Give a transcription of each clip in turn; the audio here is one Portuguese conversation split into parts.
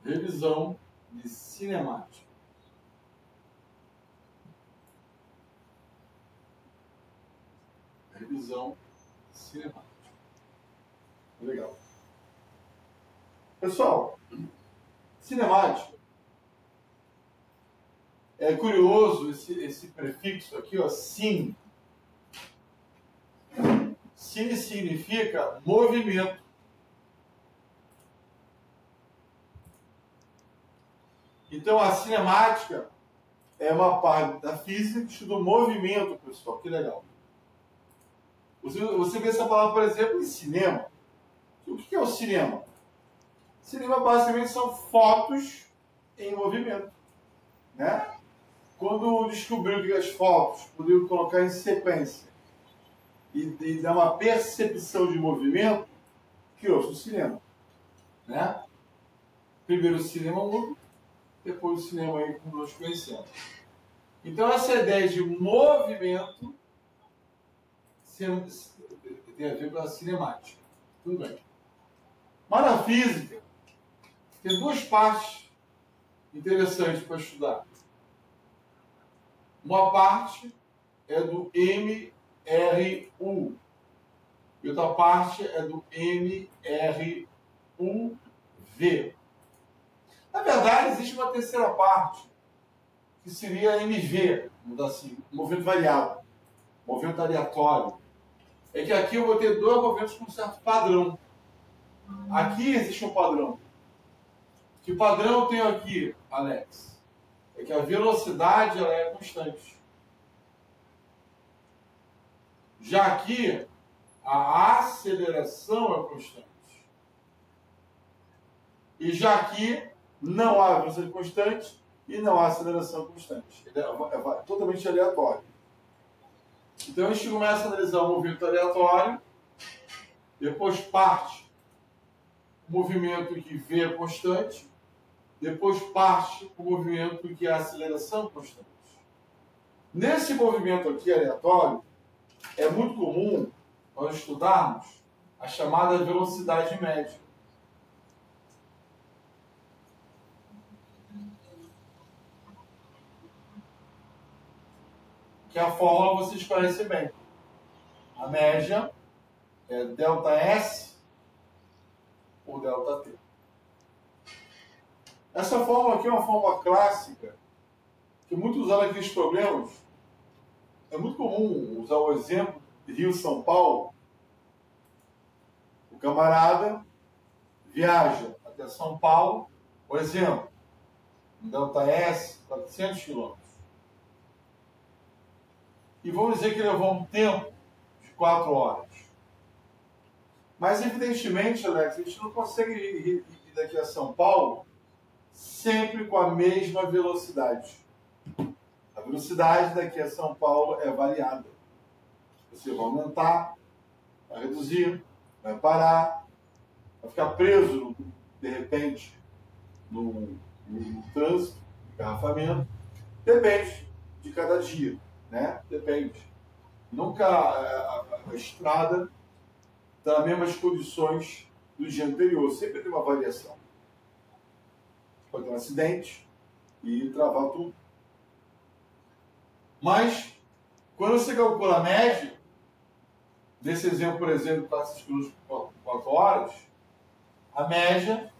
Revisão de cinemática. Revisão cinemática. Legal. Pessoal, cinemática. É curioso esse prefixo aqui, ó, cine. Cine significa movimento. Então, a cinemática é uma parte da física que estuda o movimento, pessoal. Que legal. Você vê essa palavra, por exemplo, em cinema. O que é o cinema? Cinema, basicamente, são fotos em movimento. Né? Quando descobriram que as fotos podiam colocar em sequência e dar uma percepção de movimento, criou-se o cinema. Né? Primeiro o cinema mudo, depois o cinema aí como nós conhecemos. Então essa ideia de movimento tem a ver com a cinemática. Tudo bem. Mas na física tem duas partes interessantes para estudar. Uma parte é do MRU e outra parte é do MRUV. Na verdade, existe uma terceira parte, que seria MV, assim, movimento variável, movimento aleatório. É que aqui eu vou ter dois movimentos com um certo padrão. Aqui existe um padrão. Que padrão eu tenho aqui, Alex? É que a velocidade ela é constante. Já aqui, a aceleração é constante. E já aqui, não há velocidade constante e não há aceleração constante. Ele é totalmente aleatório. Então a gente começa a analisar o movimento aleatório, depois parte o movimento que V é constante, depois parte o movimento que é a aceleração constante. Nesse movimento aqui aleatório, é muito comum nós estudarmos a chamada velocidade média. Que a fórmula vocês conhecem bem. A média é ΔS por ΔT. Essa fórmula aqui é uma fórmula clássica que muito usada aqui nos problemas. É muito comum usar o exemplo de Rio-São Paulo. O camarada viaja até São Paulo, por exemplo, em ΔS, 400 km. E vamos dizer que levou um tempo de 4 horas. Mas, evidentemente, Alex, a gente não consegue ir daqui a São Paulo sempre com a mesma velocidade. A velocidade daqui a São Paulo é variada. Você vai aumentar, vai reduzir, vai parar, vai ficar preso, de repente, no trânsito, no engarrafamento. Depende de cada dia. Né? Depende. Nunca a estrada está nas mesmas condições do dia anterior. Sempre tem uma variação. Pode ter um acidente e travar tudo. Mas, quando você calcula a média, desse exemplo, por exemplo, 400 km por 4 horas, a média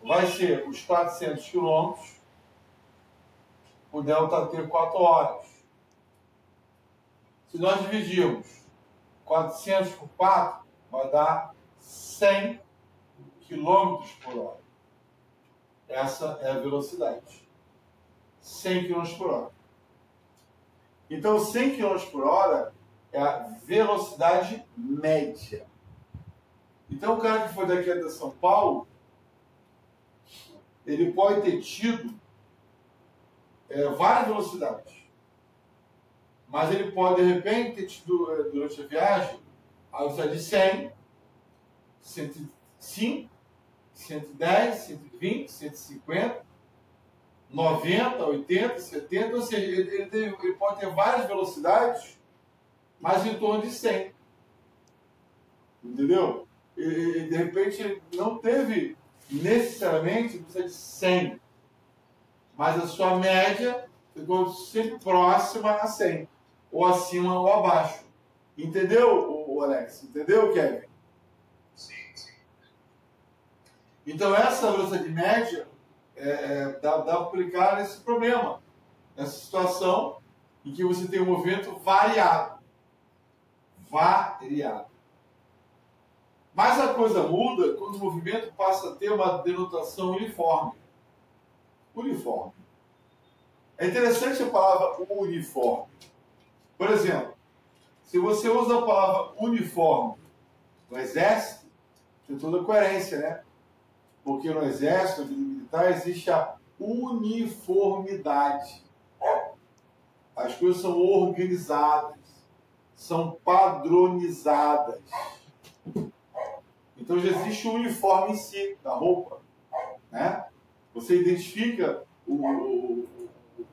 vai ser os 400 km por ΔT 4 horas. Se nós dividirmos 400 por 4, vai dar 100 km por hora. Essa é a velocidade. 100 km por hora. Então, 100 km por hora é a velocidade média. Então, o cara que foi daqui até São Paulo, ele pode ter tido várias velocidades. Mas ele pode, de repente, ter tido, durante a viagem, a velocidade de 100, 105, 110, 120, 150, 90, 80, 70, ou seja, ele pode ter várias velocidades, mas em torno de 100. Entendeu? E de repente, ele não teve necessariamente precisa de 100. Mas a sua média ficou sempre próxima a 100. Ou acima ou abaixo. Entendeu, o Alex? Entendeu, Kevin? Sim, sim. Então, essa velocidade média dá para aplicar nesse problema. Nessa situação em que você tem um movimento variado. Mas a coisa muda quando o movimento passa a ter uma denotação uniforme. É interessante a palavra uniforme. Por exemplo, se você usa a palavra uniforme no exército, tem toda a coerência, né? Porque no exército, na vida militar, existe a uniformidade. As coisas são organizadas, são padronizadas. Então já existe o uniforme em si, da roupa. Né? Você identifica o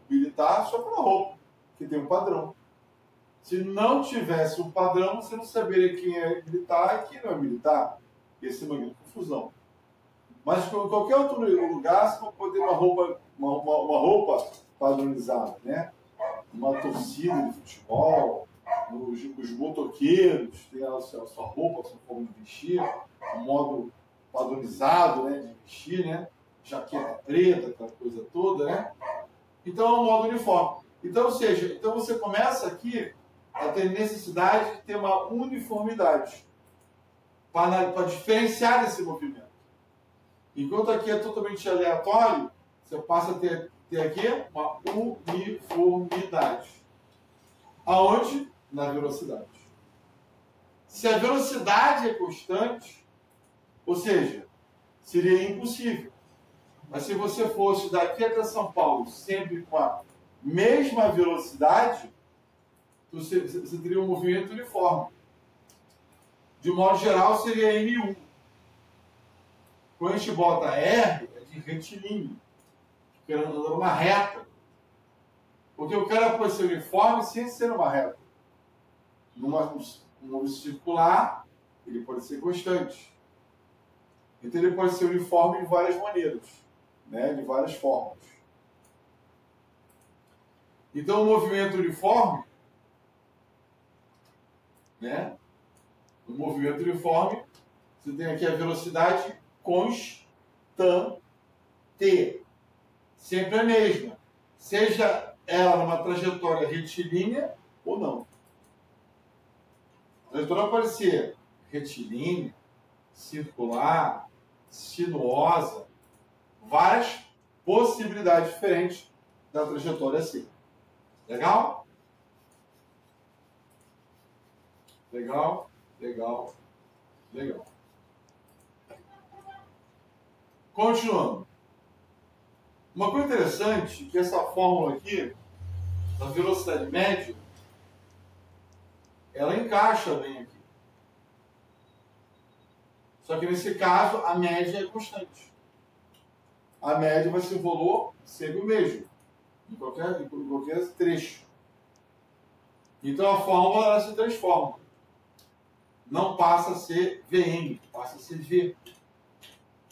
militar só pela roupa, que tem um padrão. Se não tivesse um padrão, você não saberia quem é militar e quem não é militar. Ia ser uma grande confusão. Mas em qualquer outro lugar, você pode ter uma roupa padronizada, né? Uma torcida de futebol, os motoqueiros têm a sua roupa, a sua forma de vestir, um modo padronizado, né, de vestir, né? Jaqueta preta, aquela coisa toda, né? Então é um modo uniforme. Então, ou seja, então você começa aqui a ter necessidade de ter uma uniformidade para diferenciar esse movimento. Enquanto aqui é totalmente aleatório, você passa a ter aqui uma uniformidade. Aonde? Na velocidade. Se a velocidade é constante, ou seja, seria impossível. Mas se você fosse daqui até São Paulo sempre com a mesma velocidade, você teria um movimento uniforme. De modo geral, seria N1. Quando a gente bota R, é de retilíneo, querendo andar uma reta. Porque o cara pode ser uniforme sem ser uma reta. Numa circular, ele pode ser constante. Então ele pode ser uniforme de várias maneiras, né? De várias formas. Então o movimento uniforme, né? No movimento uniforme, você tem aqui a velocidade constante. Sempre a mesma. Seja ela numa trajetória retilínea ou não. A trajetória pode ser retilínea, circular, sinuosa, várias possibilidades diferentes da trajetória ser. Legal? Legal, legal, legal. Continuando. Uma coisa interessante é que essa fórmula aqui, da velocidade média, ela encaixa bem aqui. Só que nesse caso, a média é constante. A média vai ser o valor sempre o mesmo, em qualquer trecho. Então a fórmula ela se transforma. Não passa a ser Vm, passa a ser V.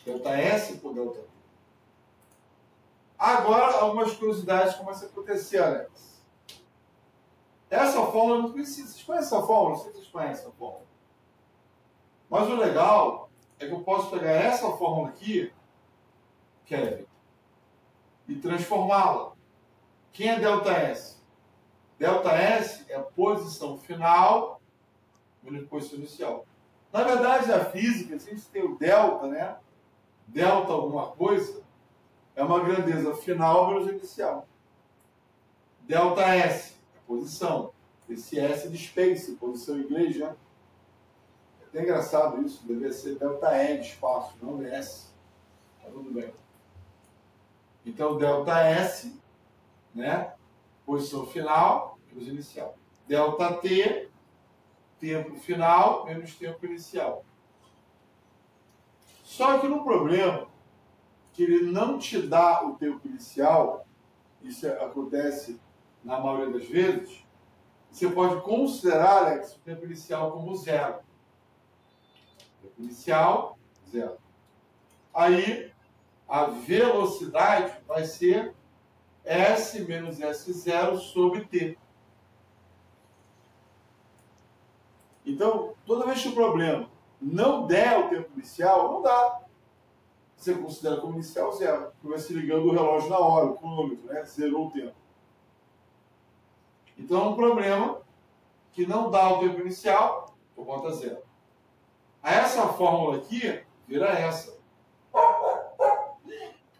Delta S por delta V. Agora, algumas curiosidades começam a acontecer, Alex. Essa fórmula é muito conhecida. Vocês conhecem essa fórmula? Não sei se vocês conhecem essa fórmula. Mas o legal é que eu posso pegar essa fórmula aqui, Kevin, e transformá-la. Quem é delta S? Delta S é a posição final menos posição inicial. Na verdade, na física, se a gente tem o delta, né? Delta alguma coisa, é uma grandeza final menos inicial. Delta S é posição. Esse S é de space, posição em inglês, né? É até engraçado isso, deveria ser delta E de espaço, não S. Tá tudo bem. Então, delta S, né? Posição final menos inicial. Delta T, tempo final menos tempo inicial. Só que no problema, que ele não te dá o tempo inicial, isso acontece na maioria das vezes, você pode considerar, Alex, o tempo inicial como zero. Tempo inicial, zero. Aí a velocidade vai ser S menos S0 sobre T. Então, toda vez que o problema não der o tempo inicial, não dá. Você considera como inicial zero, porque vai se ligando o relógio na hora, o cronômetro, né? Zerou o tempo. Então, é um problema que não dá o tempo inicial, por conta zero. Aí essa fórmula aqui vira essa.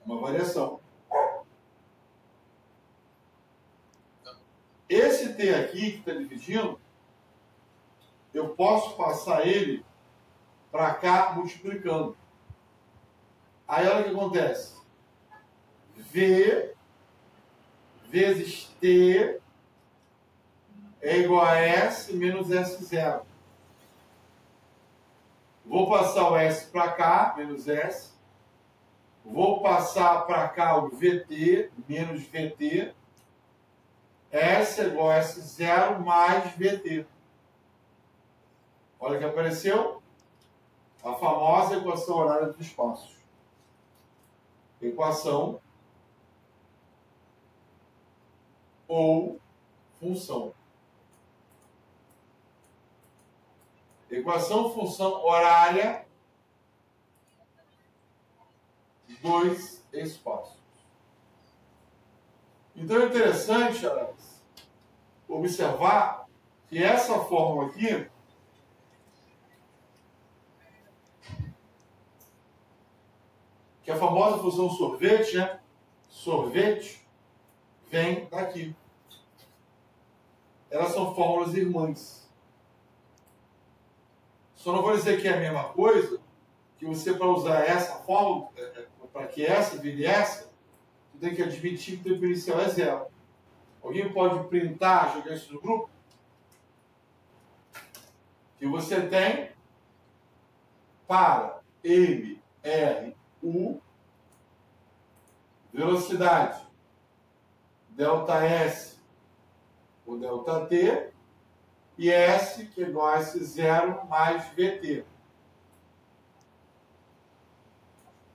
Uma variação. Esse T aqui, que está dividindo, eu posso passar ele para cá multiplicando. Aí olha o que acontece. V vezes T é igual a S menos S0. Vou passar o S para cá, menos S. Vou passar para cá o VT, menos VT. S é igual a S0 mais VT. Olha o que apareceu. A famosa equação horária dos espaços. Equação ou função. Equação função horária dos espaços. Então é interessante, Alex, observar que essa fórmula aqui que a famosa função sorvete, né? Sorvete vem daqui. Elas são fórmulas irmãs. Só não vou dizer que é a mesma coisa, que você, para usar essa fórmula, para que essa vire essa, você tem que admitir que o tempo inicial é zero. Alguém pode printar, jogar isso no grupo? Que você tem para M, R, U, velocidade, delta S ou delta T, e S, que é igual a S0 mais VT.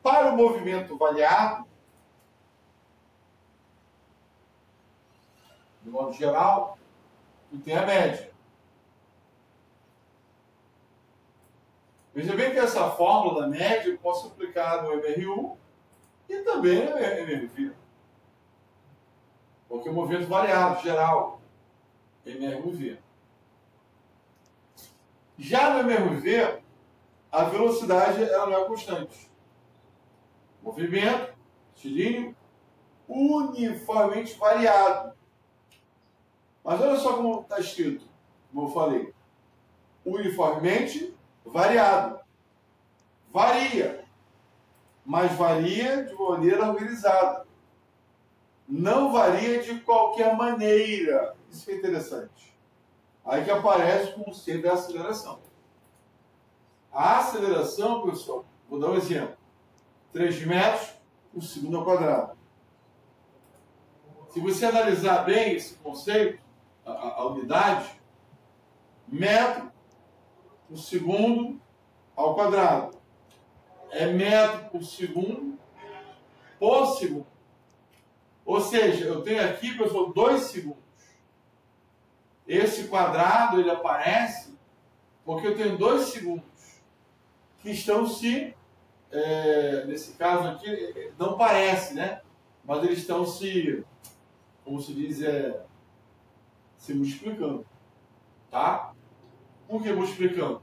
Para o movimento variado, de modo geral, tu tem a média. Veja bem que essa fórmula da média eu posso aplicar no MRU e também no MRV. Porque é um movimento variado, geral, MRV. Já no MRV, a velocidade ela não é constante. Movimento, retilíneo, uniformemente variado. Mas olha só como está escrito, como eu falei. Uniformemente variado. Varia, mas varia de maneira organizada. Não varia de qualquer maneira. Isso que é interessante. Aí que aparece o conceito da aceleração. A aceleração, pessoal, vou dar um exemplo. 3 metros por segundo ao quadrado. Se você analisar bem esse conceito, a unidade, metro por segundo ao quadrado. É metro por segundo por segundo. Ou seja, eu tenho aqui, pessoal, 2 segundos. Esse quadrado, ele aparece porque eu tenho 2 segundos que estão se, nesse caso aqui, não parece, né? Mas eles estão se, como se diz, se multiplicando. Tá? Por que multiplicando?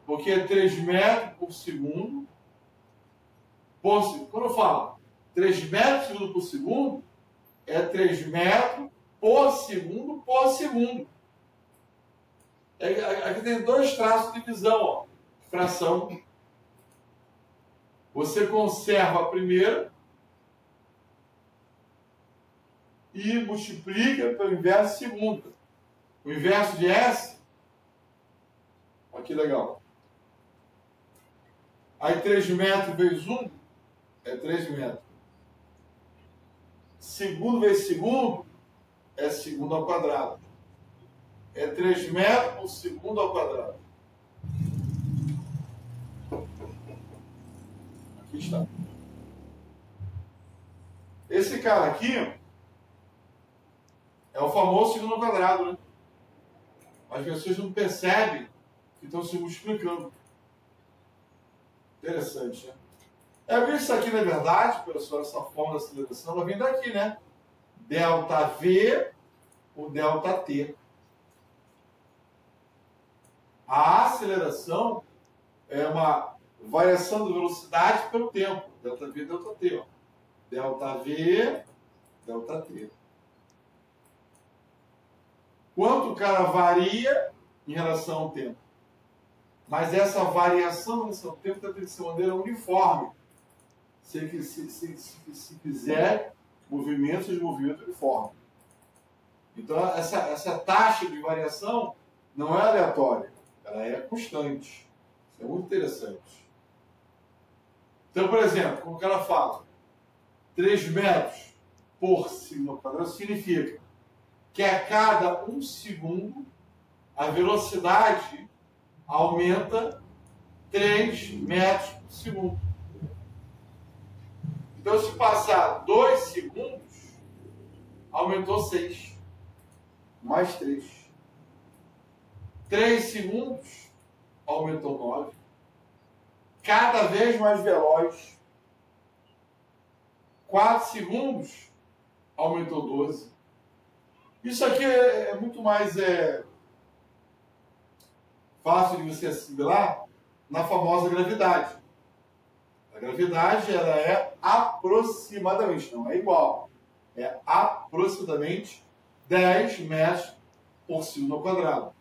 Porque é 3 metros por segundo por segundo. Quando eu falo 3 metros por segundo, é 3 metros por segundo por segundo. Aqui tem 2 traços de divisão, ó. Fração. Você conserva a primeira e multiplica pelo inverso de segunda. O inverso de S, olha que legal. Aí 3 metros vezes 1 é 3 metros. Segundo vezes segundo é segundo ao quadrado. É 3 metros por segundo ao quadrado. Aqui está. Esse cara aqui é o famoso segundo ao quadrado, né? As pessoas não percebem que estão se multiplicando. Interessante, né? Isso aqui, na verdade, pessoal, essa forma da aceleração, ela vem daqui, né? Delta V por delta T. A aceleração é uma variação da velocidade pelo tempo. Delta V, delta T. Ó. Delta V, delta T. Quanto o cara varia em relação ao tempo. Mas essa variação em relação ao tempo tem que ser de maneira uniforme. Se quiser movimento uniforme. Então, essa taxa de variação não é aleatória. Ela é constante. Isso é muito interessante. Então, por exemplo, como o cara fala, 3 metros por segundo ao quadrado significa que a cada 1 segundo a velocidade aumenta 3 metros por segundo. Então, se passar 2 segundos, aumentou 6. Mais 3. 3 segundos, aumentou 9. Cada vez mais veloz. 4 segundos, aumentou 12. Isso aqui é muito mais fácil de você assimilar na famosa gravidade. A gravidade ela é aproximadamente, não é igual, é aproximadamente 10 metros por segundo ao quadrado.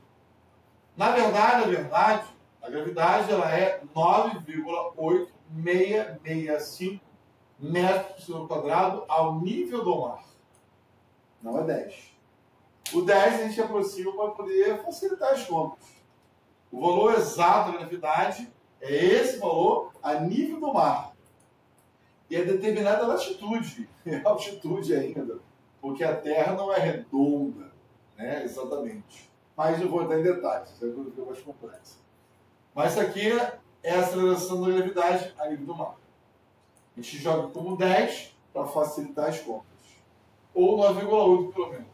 Na verdade, a gravidade ela é 9,8665 metros por segundo ao quadrado ao nível do mar. Não é 10. O 10 a gente aproxima para poder facilitar as contas. O valor exato da gravidade é esse valor a nível do mar. E é determinada a latitude, a altitude ainda, porque a Terra não é redonda, né? Exatamente. Mas eu vou entrar em detalhes, isso é uma coisa mais complexa. Mas isso aqui é a aceleração da gravidade a nível do mar. A gente joga como 10 para facilitar as contas. Ou 9,8 pelo menos.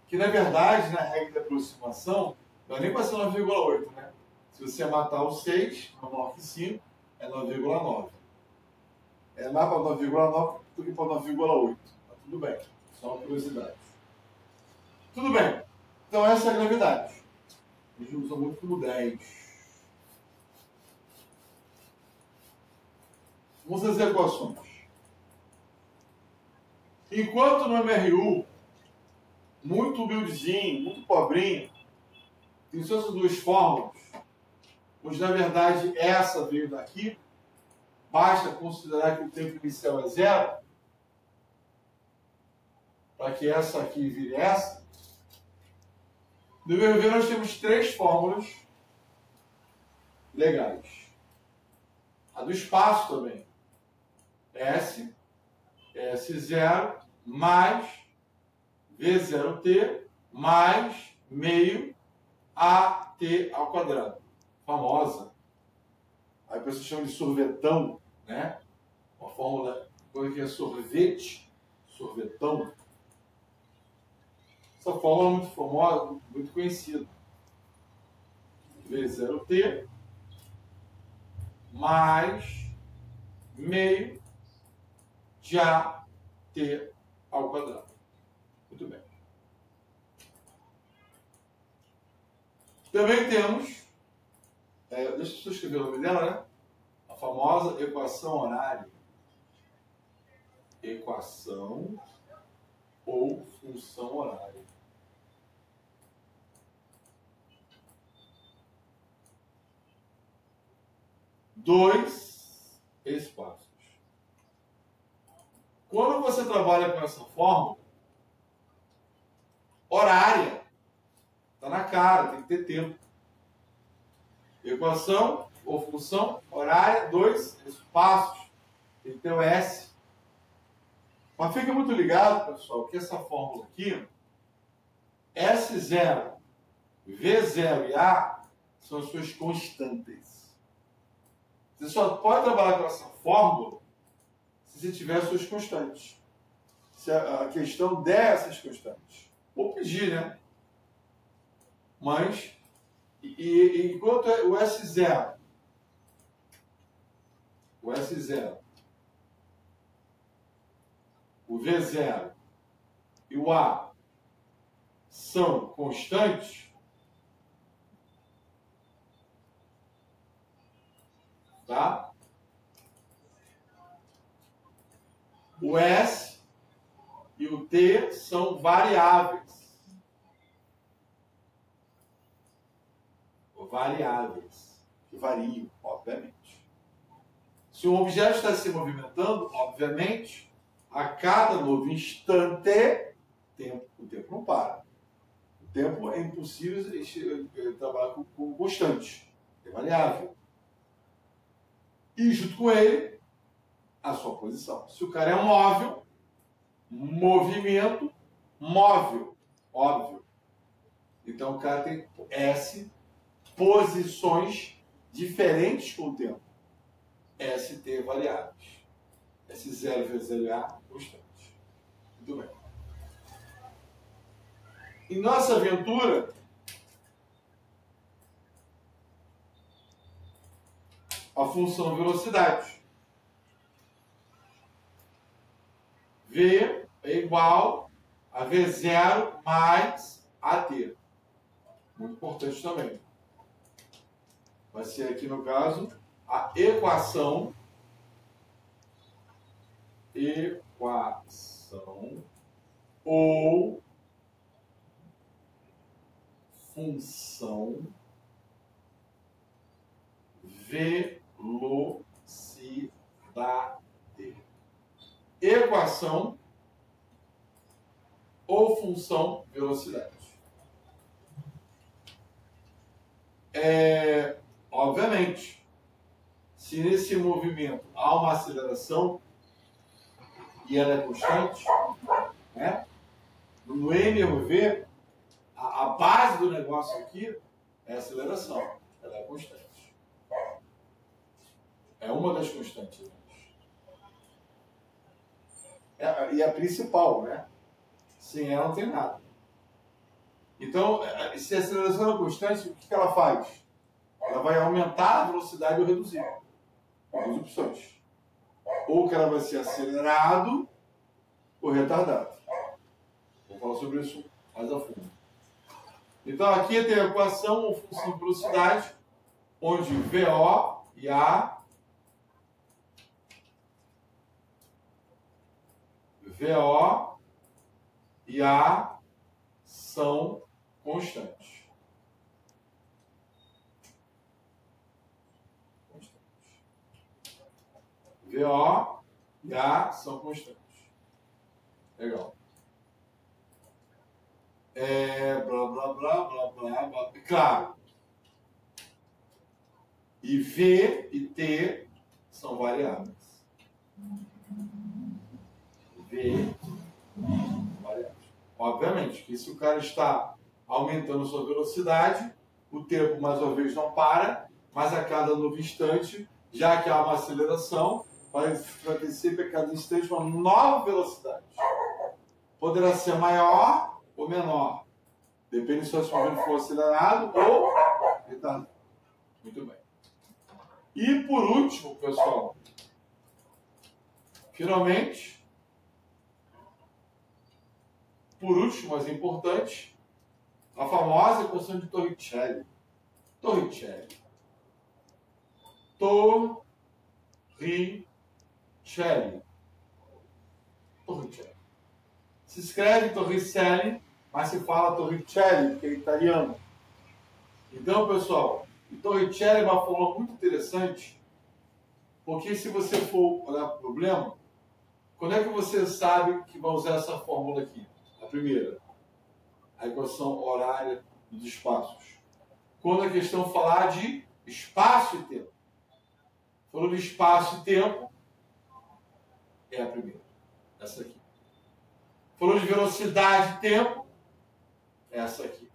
Que na verdade, na regra de aproximação, não é nem para ser 9,8, né? Se você matar o 6, menor que 5, é 9,9. É mais para 9,9 do que para 9,8. Tá tudo bem, só uma curiosidade. Tudo bem, então essa é a gravidade. A gente usa muito como 10. Vamos às equações. Enquanto no MRU, muito humildezinho, muito pobrinho, tem só essas duas fórmulas, pois na verdade essa veio daqui, basta considerar que o tempo inicial é 0, para que essa aqui vire essa. No MRV nós temos 3 fórmulas legais. A do espaço também. S0 mais V0T mais meio AT ao quadrado. Famosa. Aí a pessoa chama de sorvetão, né? Uma fórmula, coisa que é sorvete, sorvetão. Essa fórmula é muito famosa, muito conhecida. V0T mais meio de AT ao quadrado. Muito bem. Também temos, deixa eu escrever o nome dela, né? A famosa equação horária. Equação ou função horária. Dois espaços. Quando você trabalha com essa fórmula, horária, está na cara, tem que ter tempo. Equação ou função horária, 2 espaços, tem que ter o S. Mas fica muito ligado, pessoal, que essa fórmula aqui, S0, V0 e A, são as suas constantes. Você só pode trabalhar com essa fórmula se você tiver suas constantes. Se a questão der essas constantes. Vou pedir, né? Mas, enquanto o S0, o V0 e o A são constantes, tá? O S e o T são variáveis. Variáveis, que variam, obviamente. Se um objeto está se movimentando, obviamente, a cada novo instante, o tempo não para. O tempo é impossível trabalhar com constante, é variável. E junto com ele, a sua posição. Se o cara é móvel, movimento móvel, óbvio. Então o cara tem S posições diferentes com o tempo. ST variáveis. S0 vezes LA constante. Muito bem. Em nossa aventura, a função velocidade. V é igual a V0 mais AT. Muito importante também. Vai ser aqui, no caso, a equação ou função velocidade. Equação ou função velocidade. Obviamente, se nesse movimento há uma aceleração e ela é constante, né? No MRV, a base do negócio aqui é a aceleração. Ela é constante. É uma das constantes. E a principal, né? Sem ela não tem nada. Então, se a aceleração é constante, o que ela faz? Ela vai aumentar a velocidade ou reduzir. Duas opções. Ou que ela vai ser acelerado ou retardado. Vou falar sobre isso mais a fundo. Então, aqui tem a equação ou função de velocidade, onde VO e A são constantes. VO e A são constantes. Legal. Blá, blá, blá, blá, blá, blá. Claro. E V e T são variáveis. V variáveis. Obviamente que se o cara está aumentando sua velocidade, o tempo mais uma vez não para, mas a cada novo instante, já que há uma aceleração, vai ter sempre a cada instante uma nova velocidade. Poderá ser maior ou menor. Depende se o movimento for acelerado ou retardado. Muito bem. E por último, pessoal, finalmente, por último, mas importante, a famosa equação de Torricelli. Torricelli. Se escreve Torricelli, mas se fala Torricelli, porque é italiano. Então, pessoal, o Torricelli é uma fórmula muito interessante, porque se você for olhar para o problema, quando é que você sabe que vai usar essa fórmula aqui? A primeira, a equação horária dos espaços. Quando a questão falar de espaço e tempo. Falou de espaço e tempo, é a primeira. Essa aqui. Falou de velocidade e tempo, é essa aqui.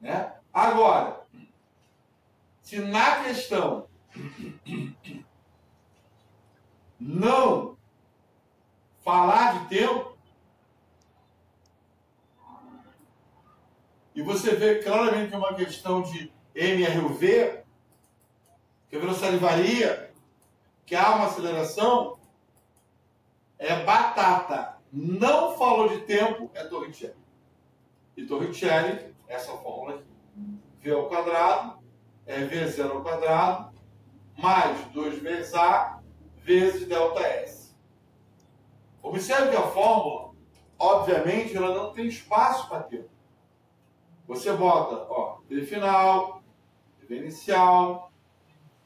Né? Agora, se na questão não falar de tempo, e você vê claramente que é uma questão de MRUV, que a velocidade varia, que há uma aceleração, é batata. Não falou de tempo, é Torricelli. E Torricelli, essa fórmula aqui. V ao quadrado é V0 ao quadrado mais 2 vezes A vezes ΔS. Observe que a fórmula, obviamente, ela não tem espaço para tempo. Você bota, ó, V final, V inicial,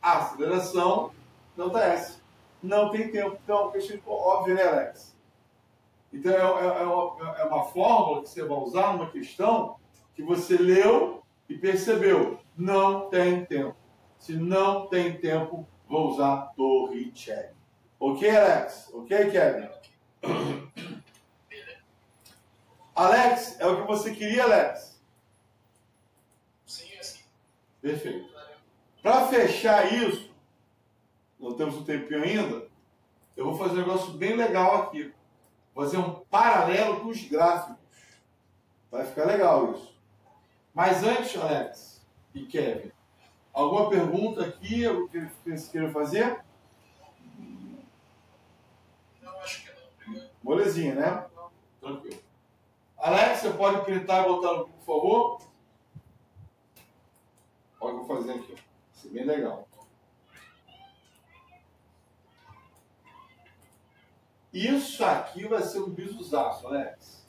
aceleração, ΔS. Não tem tempo. Então, questão óbvio, né, Alex? Então, é uma fórmula que você vai usar numa questão que você leu e percebeu. Não tem tempo. Se não tem tempo, vou usar Torricelli. Ok, Alex? Ok, Kevin? Alex, é o que você queria, Alex? Sim, é assim. Perfeito. Para fechar isso, não temos um tempinho ainda, eu vou fazer um negócio bem legal aqui. Vou fazer um paralelo com os gráficos. Vai ficar legal isso. Mas antes, Alex e Kevin, alguma pergunta aqui que vocês queiram fazer? Não, acho que não. Obrigado. Molezinha, né? Tranquilo. Alex, você pode printar e botar no, por favor? Olha o que eu vou fazer aqui. Isso é bem legal. Isso aqui vai ser um bisuzaço, Alex.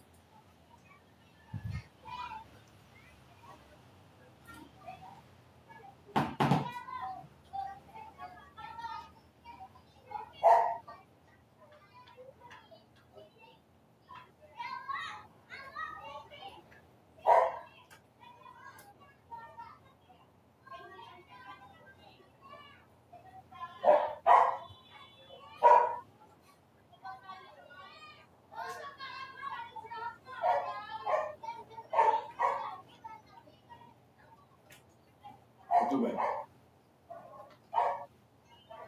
Muito bem.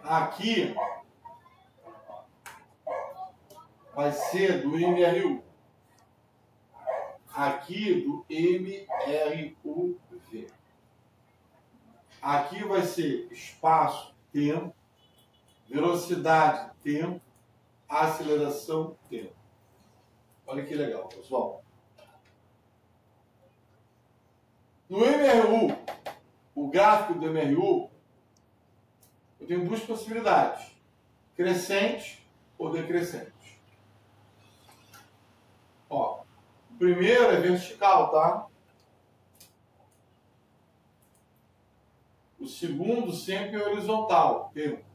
Aqui vai ser do MRU. Aqui do MRUV. Aqui vai ser espaço, tempo, velocidade, tempo, aceleração, tempo. Olha que legal, pessoal. No MRU, o gráfico do MRU, eu tenho duas possibilidades: crescente ou decrescente. Ó, o primeiro é vertical, tá? O segundo sempre é horizontal, tempo.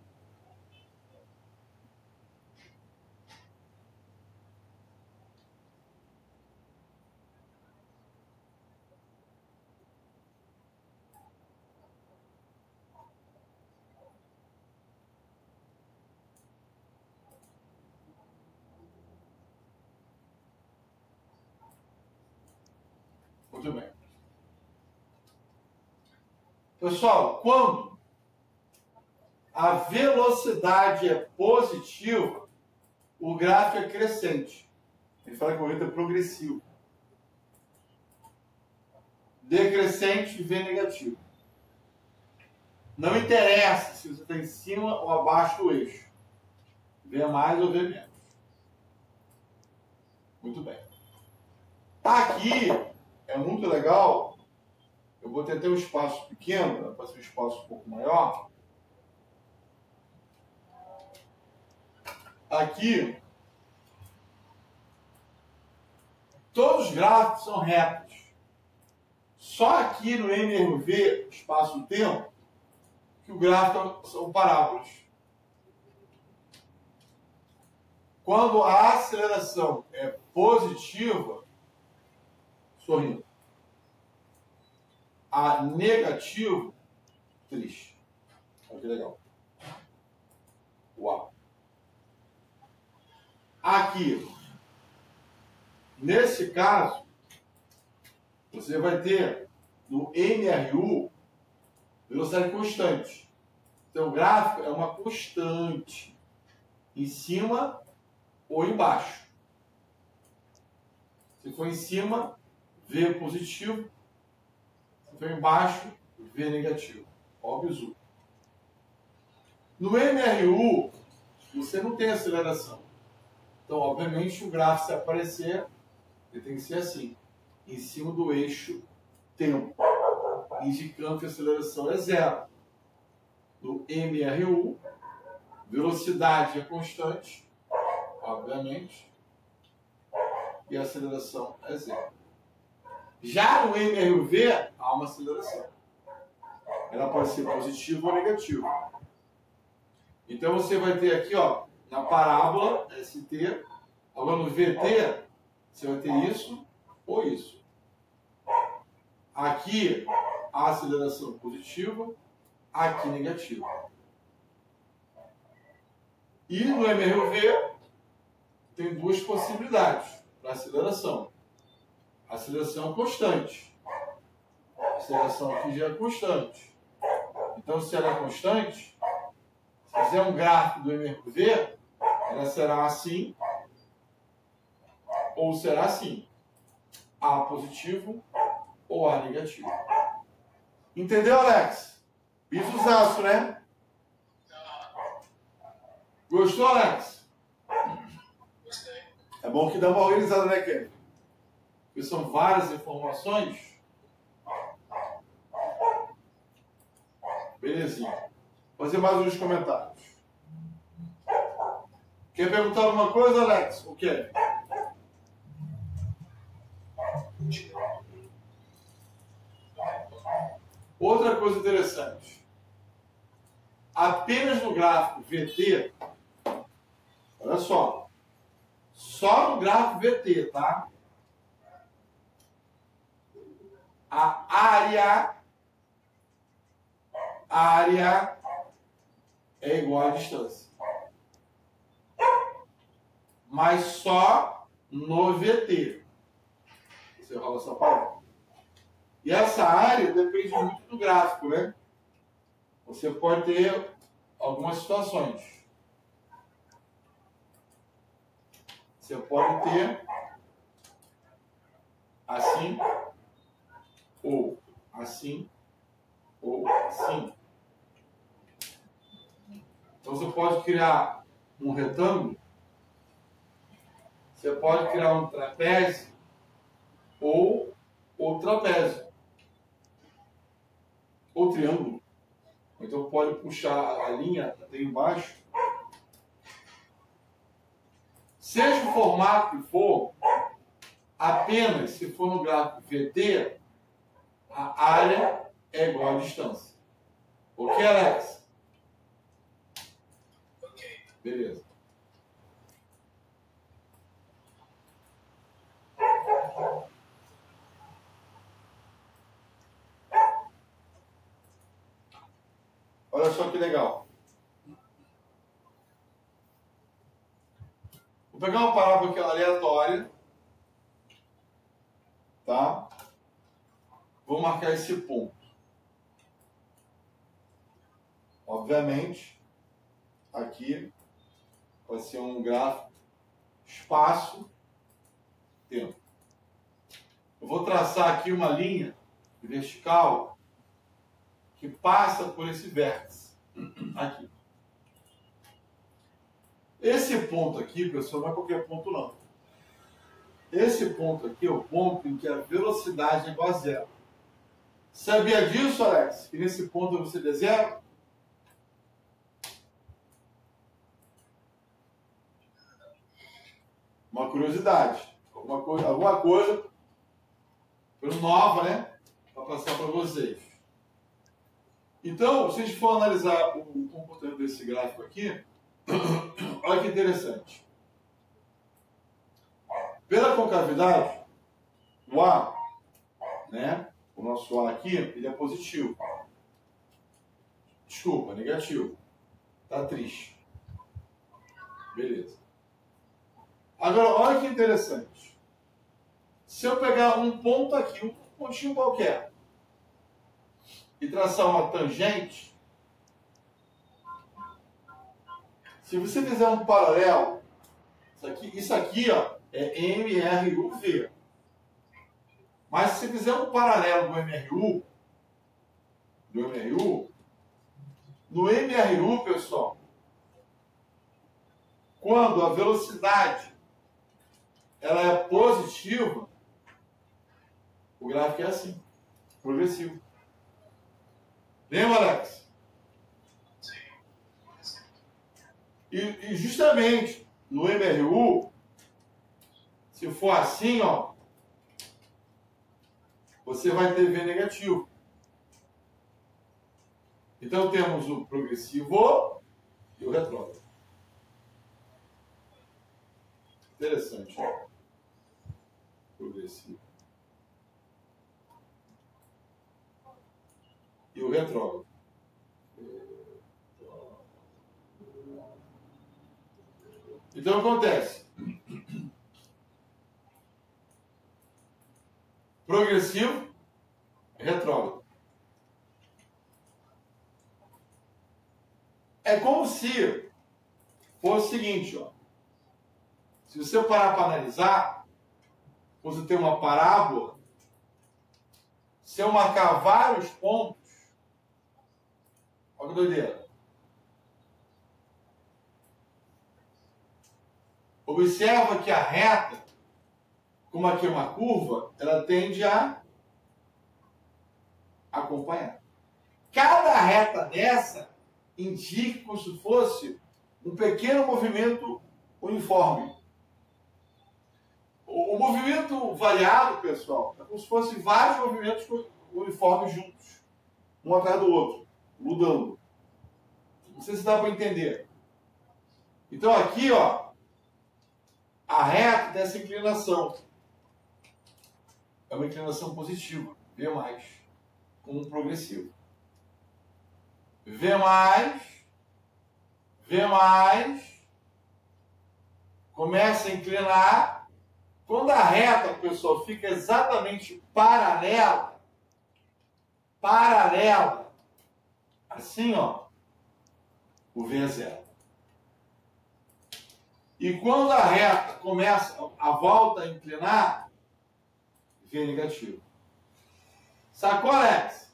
Muito bem. Pessoal, quando a velocidade é positiva, o gráfico é crescente. Ele fala que o movimento é progressivo. Decrescente, V negativo. Não interessa se você está em cima ou abaixo do eixo. V mais ou V menos. Muito bem. Aqui é muito legal. Eu vou ter até um espaço pequeno, para ser um espaço um pouco maior. Aqui, todos os gráficos são retos. Só aqui no MRV, espaço-tempo, que o gráfico são parábolas. Quando a aceleração é positiva, sorrindo. A negativo, triste. Olha que legal. Uau. Aqui, nesse caso, você vai ter no MRU velocidade constante. Então o gráfico é uma constante. em cima ou embaixo. Se for em cima, V positivo. Se for embaixo, V negativo. Ó o bizu. No MRU, você não tem aceleração. Então, obviamente, o gráfico, se aparecer, ele tem que ser assim, em cima do eixo tempo, indicando que a aceleração é zero. No MRU, velocidade é constante, obviamente, e a aceleração é zero. Já no MRUV, há uma aceleração. Ela pode ser positiva ou negativa. Então você vai ter aqui, ó, na parábola ST, agora no VT, você vai ter isso ou isso. Aqui, a aceleração positiva, aqui negativa. E no MRUV, tem duas possibilidades para aceleração. A aceleração constante. A aceleração aqui já é constante. Então, se ela é constante, se fizer um gráfico do MRV, ela será assim ou será assim. A positivo ou A negativo. Entendeu, Alex? Bisuzaço, né? Gostou, Alex? Gostei. É bom que dá uma organizada, né, Kevin? Porque são várias informações. Belezinha. Vou fazer mais uns comentários. Quer perguntar alguma coisa, Alex? O quê? Outra coisa interessante. Apenas no gráfico VT, olha só no gráfico VT, tá? A área é igual à distância. Mas só no VT. Você rola essa palavra. E essa área depende muito do gráfico, né? Você pode ter algumas situações. Você pode ter assim, ou assim, ou assim. Então você pode criar um retângulo, você pode criar um trapézio ou trapézio, ou triângulo. Então pode puxar a linha até embaixo. Seja o formato que for, apenas se for no gráfico VT, a área é igual à distância. Ok, Alex? Ok. Beleza. Olha só que legal. Vou pegar uma parábola aqui aleatória, tá? Vou marcar esse ponto. Obviamente, aqui vai ser um gráfico espaço, tempo. Eu vou traçar aqui uma linha vertical que passa por esse vértice aqui. Esse ponto aqui, pessoal, não é qualquer ponto não. Esse ponto aqui é o ponto em que a velocidade é igual a zero. Sabia disso, Alex? Que nesse ponto você é zero? Uma curiosidade. Alguma coisa nova, né? Para passar para vocês. Então, se a gente for analisar o comportamento desse gráfico aqui, olha que interessante. Pela concavidade, o A, né? O nosso A aqui, ele é positivo. Desculpa, negativo. Tá triste. Beleza. Agora, olha que interessante. Se eu pegar um ponto aqui, um pontinho qualquer, e traçar uma tangente, Se você fizer um paralelo, isso aqui ó, é MRUV. Mas se você fizer um paralelo do MRU, no MRU, pessoal, quando a velocidade ela é positiva, o gráfico é assim, progressivo. Lembra, Alex? Sim. E justamente no MRU, se for assim, ó, você vai ter V negativo. Então temos o progressivo e o retrógrado. Interessante, ó. Progressivo. E o retrógrado. Então acontece. Progressivo, retrógrado. É como se fosse o seguinte, ó. Se você parar para analisar, você tem uma parábola, se eu marcar vários pontos, olha que doideira. Observa que a reta, como aqui é uma curva, ela tende a acompanhar. Cada reta dessa indica como se fosse um pequeno movimento uniforme. O movimento variado, pessoal, é como se fossem vários movimentos uniformes juntos, um atrás do outro, mudando. Não sei se dá para entender. Então aqui, ó, a reta dessa inclinação é uma inclinação positiva, V+, com um progressivo. V+, começa a inclinar. Quando a reta, pessoal, fica exatamente paralela, assim, ó, o V é zero. E quando a reta começa a volta a inclinar, V é negativo. Sacou, Alex?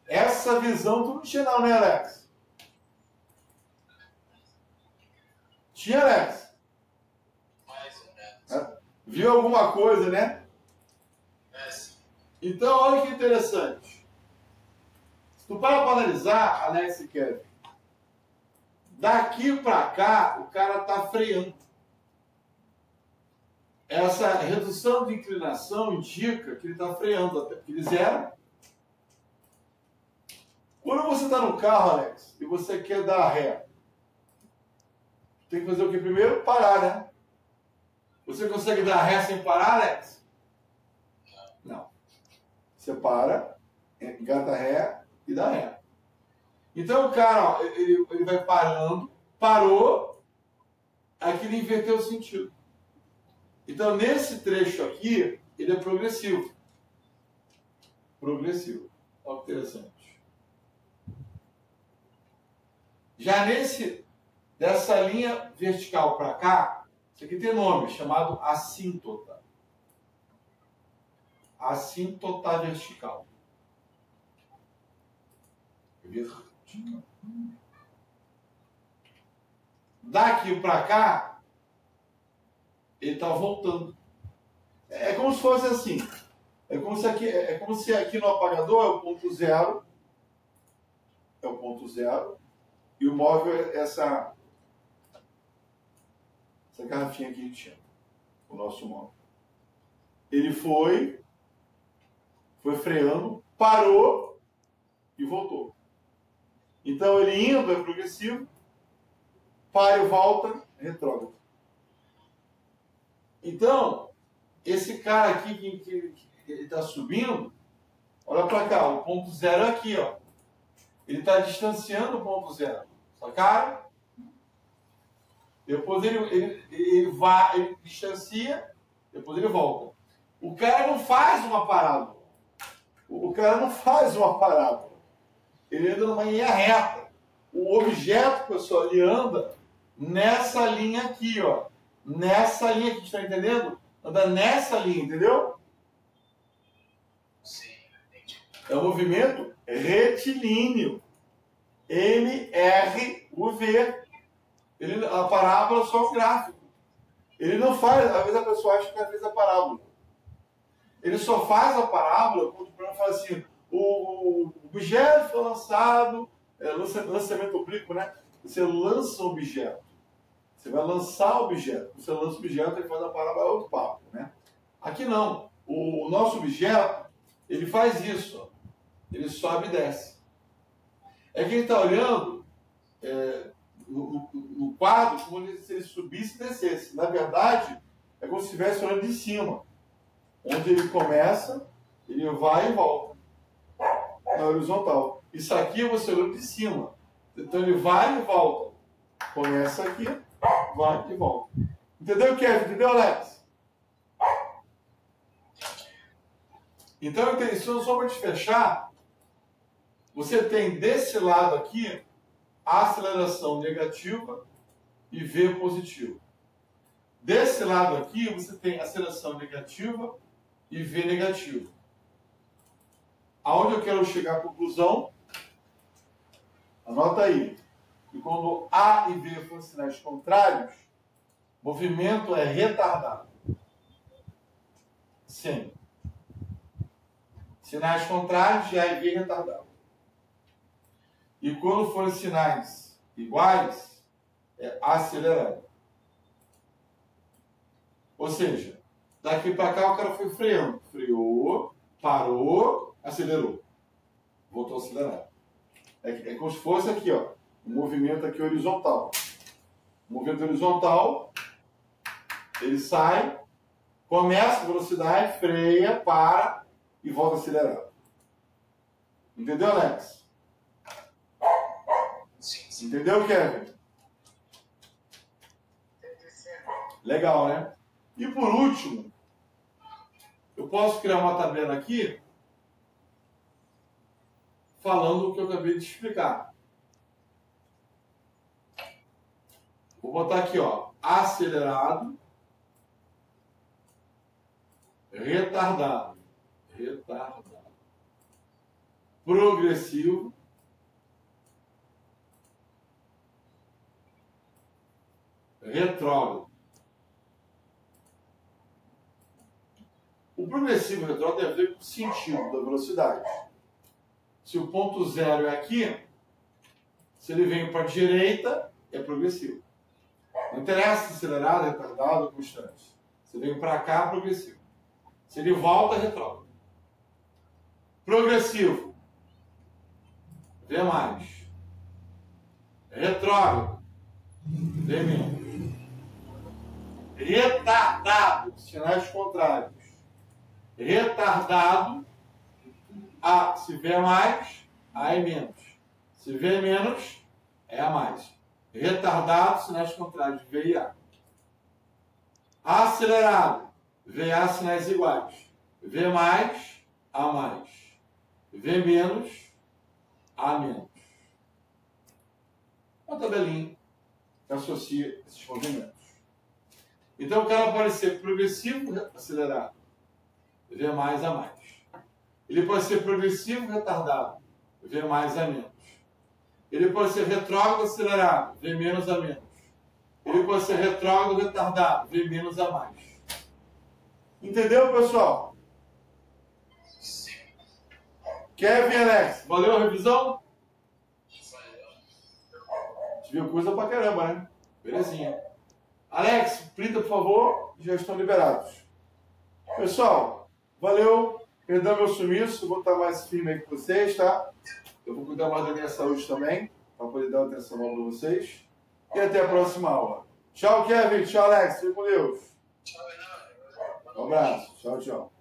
Essa visão tu não tinha não, né, Alex? Tinha, Alex? Viu alguma coisa, né? Sim. Então, olha que interessante. Se tu para analisar, Alex e Kevin, daqui para cá, o cara está freando. Essa redução de inclinação indica que ele está freando, até porque ele zero. Quando você está no carro, Alex, e você quer dar ré, tem que fazer o que primeiro? Parar, né? Você consegue dar ré sem parar, Alex? Não. Você para, engata ré e dá ré. Então o cara, ó, ele vai parando, parou, aqui ele inverteu o sentido. Então nesse trecho aqui, ele é progressivo. Progressivo. Olha que interessante. Já dessa linha vertical para cá, isso aqui tem nome, chamado assíntota. Assíntota vertical. Vertical. Daqui para cá, ele está voltando. É como se fosse assim. É como se aqui no apagador é o ponto zero. É o ponto zero. E o móvel é essa garrafinha aqui de tinta. O nosso móvel. Ele foi freando, parou e voltou. Então ele indo é progressivo, para e volta, é retrógrado. Então, esse cara aqui que ele está subindo, olha para cá, o ponto zero é aqui, ó. Ele está distanciando o ponto zero. Sacaram? Depois ele distancia, depois ele volta. O cara não faz uma parábola. O cara não faz uma parábola. Ele anda numa linha reta. o objeto, pessoal, ele anda nessa linha aqui, ó. Nessa linha aqui, está entendendo? Anda nessa linha, entendeu? Sim, entendi. É um movimento retilíneo. MRUV. A parábola é só um gráfico. Ele não faz, às vezes a pessoa acha que já fez a parábola. Ele só faz a parábola quando o programa fala assim, o objeto foi lançado, lançamento oblíquo, né? Você lança o objeto. Você vai lançar o objeto. Você lança o objeto e faz a parábola, é outro papo, né? Aqui não. O nosso objeto, ele faz isso, ó. Ele sobe e desce. É que ele está olhando no quadro como se ele subisse e descesse. Na verdade, é como se estivesse olhando de cima. Onde ele começa, ele vai e volta. Na horizontal. Isso aqui você olhando de cima. Então ele vai e volta. Começa aqui, vai e volta. Entendeu, Kevin? Entendeu, Alex? Então, só para te fechar, você tem desse lado aqui a aceleração negativa e V positivo. Desse lado aqui, você tem aceleração negativa e V negativo. Aonde eu quero chegar à conclusão? Anota aí. E quando A e V forem sinais contrários, o movimento é retardado. Sim. Sinais contrários, A e V retardado. E quando forem sinais iguais, é acelerado. Ou seja, daqui para cá o cara foi freando. Freou, parou, acelerou. Voltou a acelerar. É como se fosse aqui, ó. Um movimento aqui horizontal. O movimento horizontal, ele sai, começa a velocidade, freia, para e volta a acelerar. Entendeu, Alex? Sim. Entendeu, Kevin? Legal, né? E por último, eu posso criar uma tabela aqui falando o que eu acabei de explicar. Vou botar aqui, ó, acelerado, retardado, progressivo, retrógrado. O progressivo e o retrógrado tem a ver com o sentido da velocidade. Se o ponto zero é aqui, se ele vem para a direita, é progressivo. Não interessa se acelerado, retardado ou constante. Se ele vem para cá, progressivo. Se ele volta, é retrógrado. Progressivo. V mais. Retrógrado. V menos. Retardado. Sinais contrários. Retardado. A. Se V é mais, A é menos. Se V é menos, é A mais. Retardado, sinais contrários, V e A. Acelerado, VA, sinais iguais. V mais, A mais. V menos, A menos. Uma tabelinha que associa esses movimentos. Então, o cara pode ser progressivo, acelerado. V mais, A mais. Ele pode ser progressivo, retardado. V mais, A menos. Ele pode ser retrógrado, acelerado. V menos, A menos. Ele pode ser retrógrado, retardado. V menos, A mais. Entendeu, pessoal? Sim. Kevin, Alex, valeu a revisão? Valeu. A gente viu coisa pra caramba, né? Belezinha. Alex, printa, por favor. Já estão liberados. Pessoal, valeu. Perdão meu sumiço. Vou estar mais firme aí com vocês, tá? Eu vou cuidar mais da minha saúde também, para poder dar atenção para vocês. E até a próxima aula. Tchau, Kevin. Tchau, Alex. Fique com Deus. Tchau, Renato. Um abraço. Tchau, tchau.